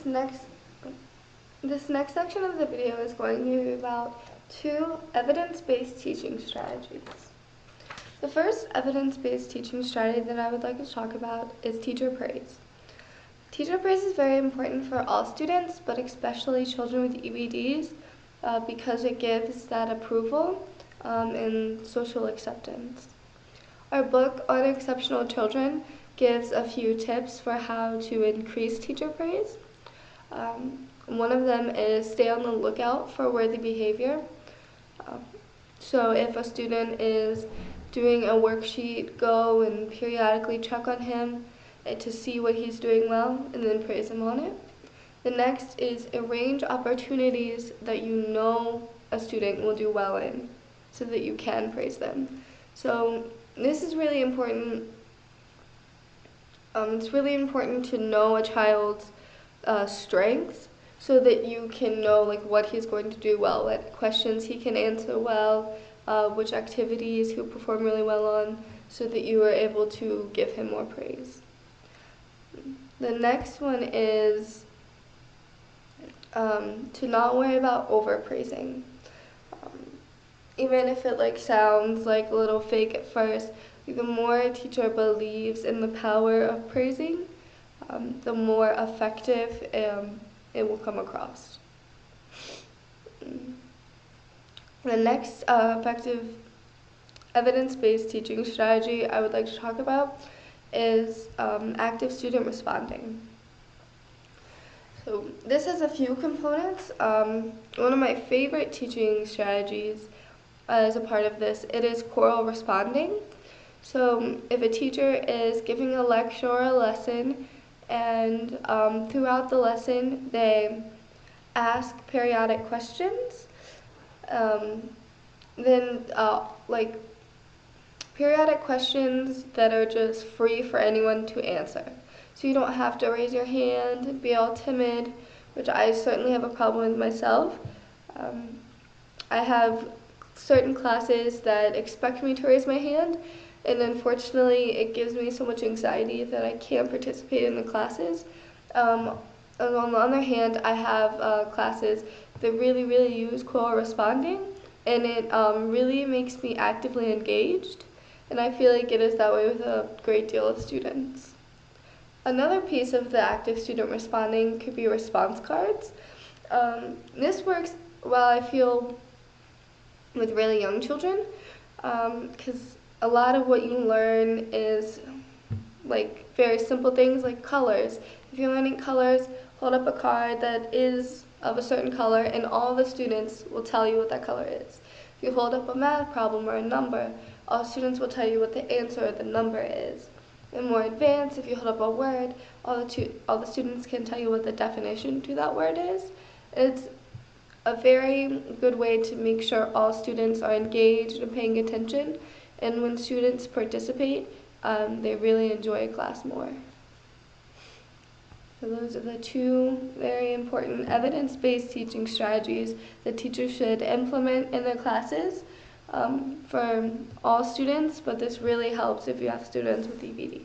next this next section of the video is going to be about 2 evidence-based teaching strategies. The first evidence-based teaching strategy that I would like to talk about is teacher praise. Teacher praise is very important for all students, but especially children with EBDs, because it gives that approval and social acceptance. Our book on exceptional children gives a few tips for how to increase teacher praise. One of them is stay on the lookout for worthy behavior. So if a student is doing a worksheet, go and periodically check on him to see what he's doing well and then praise him on it. The next is arrange opportunities that you know a student will do well in so that you can praise them. So this is really important. It's really important to know a child's strengths so that you can know what he's going to do well, what questions he can answer well, which activities he'll perform really well on, so that you are able to give him more praise. The next one is to not worry about overpraising. Even if it sounds like a little fake at first, the more a teacher believes in the power of praising, the more effective it will come across. The next effective evidence-based teaching strategy I would like to talk about is active student responding. So this has a few components. One of my favorite teaching strategies as a part of this, it is choral responding. So if a teacher is giving a lecture or a lesson, and throughout the lesson they ask periodic questions, then periodic questions that are just free for anyone to answer. So you don't have to raise your hand and be all timid, which I certainly have a problem with myself. I have certain classes that expect me to raise my hand, and unfortunately it gives me so much anxiety that I can't participate in the classes. And on the other hand, I have classes that really use choral responding, and it really makes me actively engaged, and I feel like it is that way with a great deal of students. Another piece of the active student responding could be response cards. This works well, I feel, with really young children, because a lot of what you learn is very simple things like colors. If you're learning colors, hold up a card that is of a certain color and all the students will tell you what that color is. If you hold up a math problem or a number, all students will tell you what the answer or the number is. And more advanced, if you hold up a word, all the students can tell you what the definition to that word is. It's a very good way to make sure all students are engaged and paying attention, and when students participate, they really enjoy class more. So those are the 2 very important evidence-based teaching strategies that teachers should implement in their classes for all students, but this really helps if you have students with EBD.